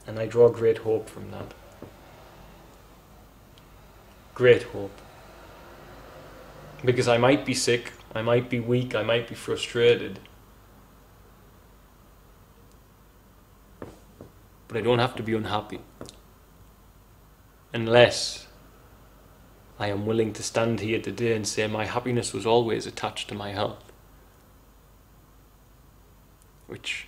and I draw great hope from that. Great hope. Because I might be sick, I might be weak, I might be frustrated, but I don't have to be unhappy unless I am willing to stand here today and say my happiness was always attached to my health, which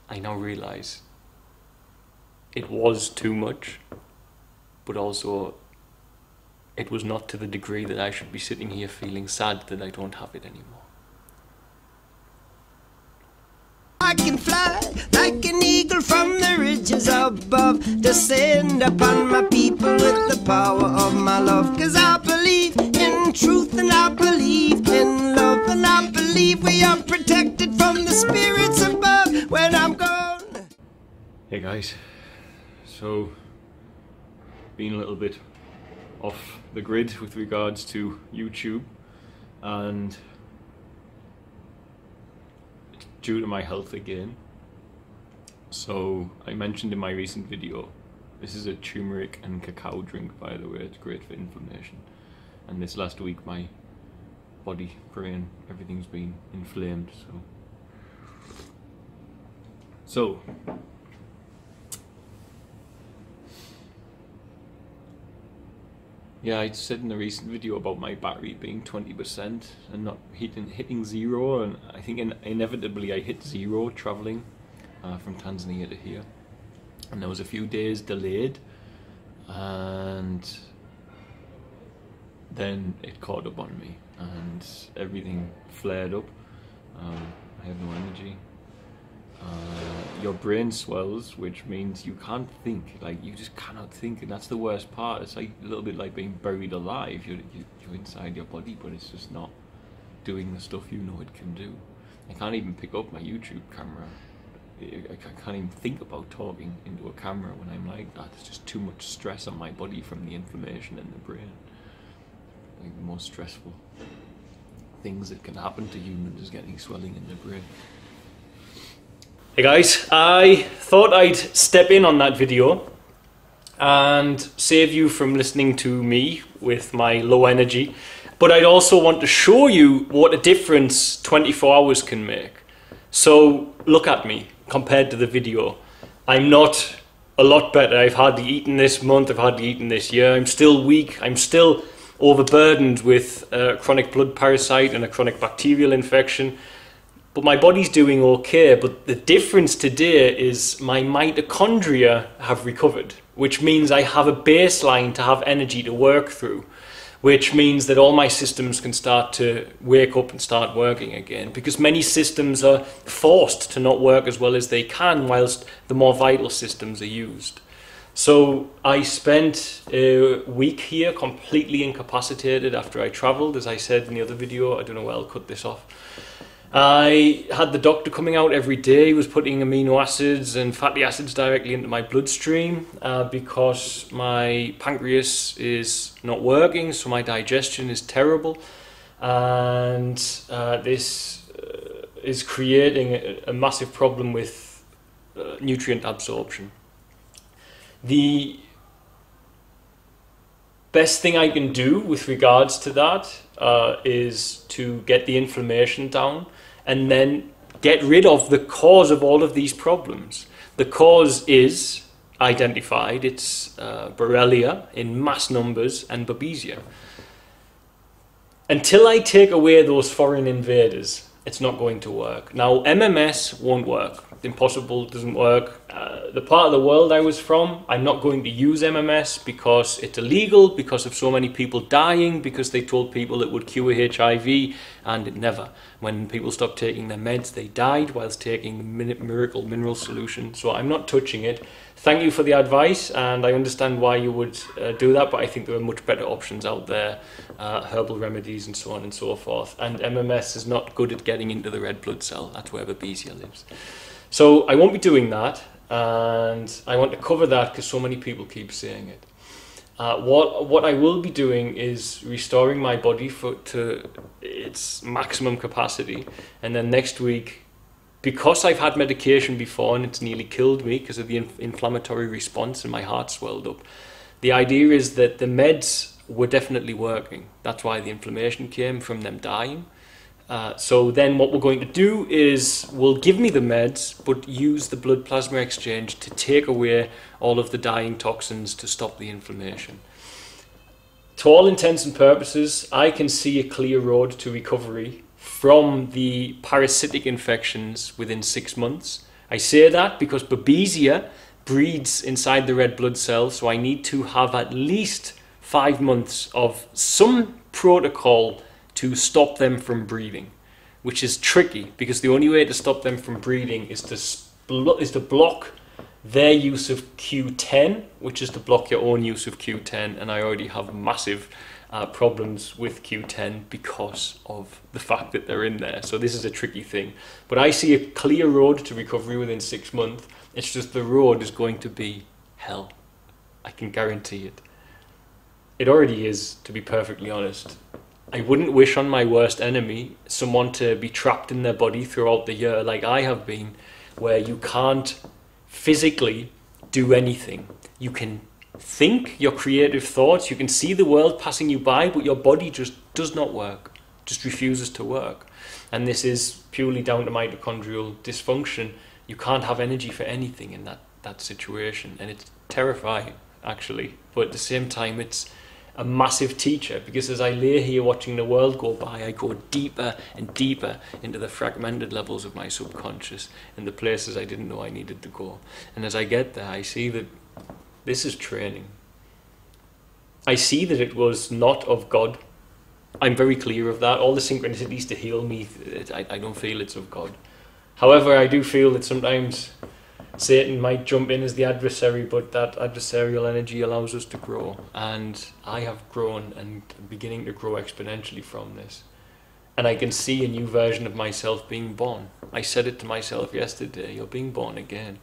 I now realize it was too much, but also it was not to the degree that I should be sitting here feeling sad that I don't have it anymore. I can fly like an eagle from the ridges above, descend upon my people with the power of my love. 'Cause I believe in truth and I believe in love, and I believe we are protected from the spirits above when I'm gone. Hey guys, so been a little bit off the grid with regards to YouTube, and it's due to my health again. So I mentioned in my recent video, this is a turmeric and cacao drink, by the way. It's great for inflammation, and this last week my body, brain, everything's been inflamed, so yeah, I said in the recent video about my battery being 20% and not hitting zero, and I think inevitably I hit zero travelling from Tanzania to here, and there was a few days delayed, and then it caught up on me and everything flared up. I have no energy. Your brain swells, which means you can't think, like you just cannot think, and that's the worst part. It's like a little bit like being buried alive. You're inside your body, but it's just not doing the stuff you know it can do. I can't even pick up my YouTube camera. I can't even think about talking into a camera when I'm like that. It's just too much stress on my body from the inflammation in the brain. Like the most stressful things that can happen to humans is getting swelling in the brain. Hey guys, I thought I'd step in on that video and save you from listening to me with my low energy, but I'd also want to show you what a difference 24 hours can make. So look at me compared to the video. I'm not a lot better. I've hardly eaten this month, I've hardly eaten this year. I'm still weak, I'm still overburdened with a chronic blood parasite and a chronic bacterial infection. But my body's doing okay, but the difference today is my mitochondria have recovered, which means I have a baseline to have energy to work through, which means that all my systems can start to wake up and start working again, because many systems are forced to not work as well as they can whilst the more vital systems are used. So I spent a week here completely incapacitated after I travelled, as I said in the other video. I don't know where I'll cut this off. I had the doctor coming out every day. He was putting amino acids and fatty acids directly into my bloodstream because my pancreas is not working, so my digestion is terrible, and this is creating a massive problem with nutrient absorption. The best thing I can do with regards to that is to get the inflammation down and then get rid of the cause of all of these problems. The cause is identified. It's Borrelia in mass numbers and Babesia. Until I take away those foreign invaders, it's not going to work. Now, MMS won't work. Impossible, doesn't work. The part of the world I was from, I'm not going to use MMS because it's illegal, because of so many people dying, because they told people it would cure HIV, and it never. When people stopped taking their meds, they died whilst taking the miracle mineral solution. So I'm not touching it. Thank you for the advice, and I understand why you would do that, but I think there are much better options out there, herbal remedies and so on and so forth. And MMS is not good at getting into the red blood cell. That's where Babesia lives. So I won't be doing that, and I want to cover that because so many people keep saying it. What I will be doing is restoring my body to its maximum capacity, and then next week because I've had medication before and it's nearly killed me because of the inflammatory response and my heart swelled up, the idea is that the meds were definitely working. That's why the inflammation came from them dying. So then what we're going to do is we'll give me the meds, but use the blood plasma exchange to take away all of the dying toxins to stop the inflammation. To all intents and purposes, I can see a clear road to recovery from the parasitic infections within 6 months. I say that because Babesia breeds inside the red blood cells, so I need to have at least 5 months of some protocol to stop them from breeding, which is tricky because the only way to stop them from breeding is to block their use of Q10, which is to block your own use of Q10, and I already have massive problems with Q10 because of the fact that they're in there. So this is a tricky thing. But I see a clear road to recovery within 6 months. It's just the road is going to be hell. I can guarantee it. It already is, to be perfectly honest. I wouldn't wish on my worst enemy someone to be trapped in their body throughout the year like I have been, where you can't physically do anything. You can think your creative thoughts, you can see the world passing you by, but your body just does not work, just refuses to work. And this is purely down to mitochondrial dysfunction. You can't have energy for anything in that situation, and it's terrifying actually, but at the same time it's a massive teacher, because as I lay here watching the world go by, I go deeper and deeper into the fragmented levels of my subconscious and the places I didn't know I needed to go. And as I get there, I see that this is training. I see that it was not of God. I'm very clear of that. All the synchronicities to heal me, I don't feel it's of God. However, I do feel that sometimes Satan might jump in as the adversary, but that adversarial energy allows us to grow. And I have grown and beginning to grow exponentially from this. And I can see a new version of myself being born. I said it to myself yesterday, you're being born again.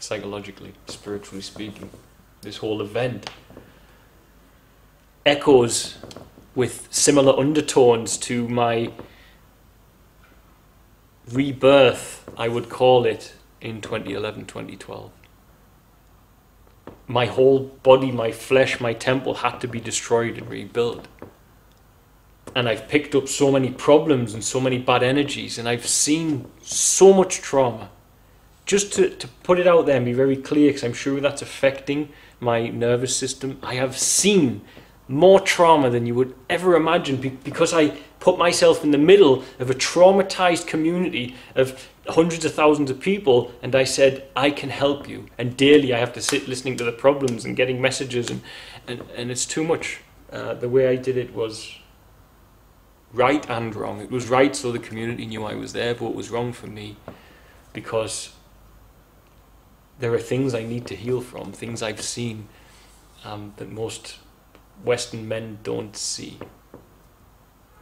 Psychologically, spiritually speaking, this whole event echoes with similar undertones to my rebirth, I would call it, in 2011, 2012. My whole body, my flesh, my temple had to be destroyed and rebuilt. And I've picked up so many problems and so many bad energies, and I've seen so much trauma. Just to put it out there and be very clear, because I'm sure that's affecting my nervous system, I have seen more trauma than you would ever imagine, because I put myself in the middle of a traumatized community of hundreds of thousands of people, and I said, I can help you. And daily I have to sit listening to the problems and getting messages, and it's too much. The way I did it was right and wrong. It was right so the community knew I was there, but it was wrong for me because there are things I need to heal from, things I've seen that most Western men don't see.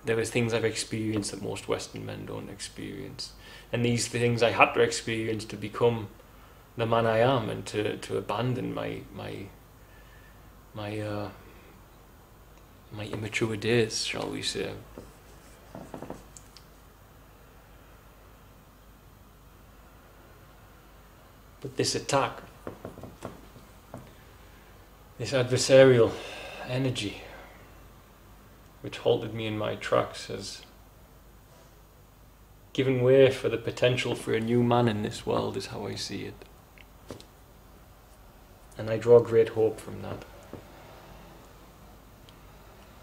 There are things I've experienced that most Western men don't experience. And these things I had to experience to become the man I am, and to abandon my immature days, shall we say. But this attack, this adversarial energy, which halted me in my tracks, has given way for the potential for a new man in this world, is how I see it. And I draw great hope from that.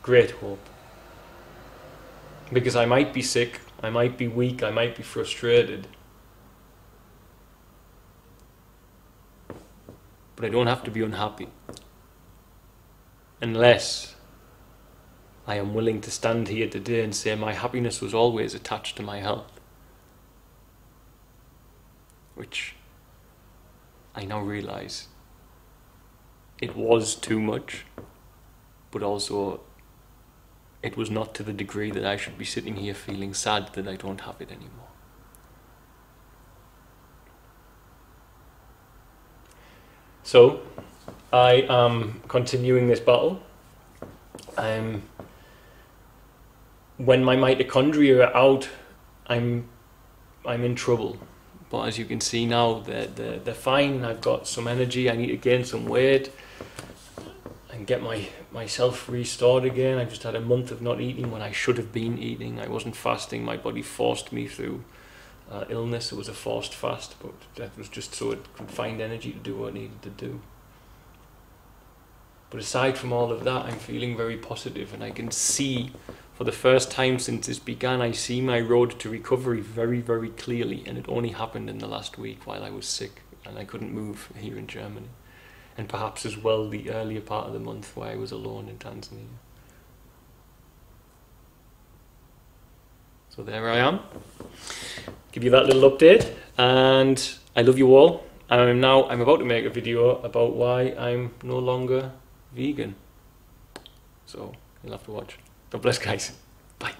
Great hope. Because I might be sick, I might be weak, I might be frustrated, but I don't have to be unhappy. Unless I am willing to stand here today and say my happiness was always attached to my health. Which I now realize it was too much, but also it was not to the degree that I should be sitting here feeling sad that I don't have it anymore. So, I am continuing this battle. When my mitochondria are out, I'm I'm in trouble. But as you can see now, they're fine. I've got some energy. I need to gain some weight and get myself restored again. I just had a month of not eating when I should have been eating. I wasn't fasting. My body forced me through illness. It was a forced fast, but that was just so it could find energy to do what it needed to do. But aside from all of that, I'm feeling very positive, and I can see, for the first time since this began, I see my road to recovery very, very clearly, and it only happened in the last week while I was sick and I couldn't move here in Germany. And perhaps as well the earlier part of the month where I was alone in Tanzania. So there I am. Give you that little update, and I love you all. I'm about to make a video about why I'm no longer vegan. So you'll have to watch. God bless, guys. Bye.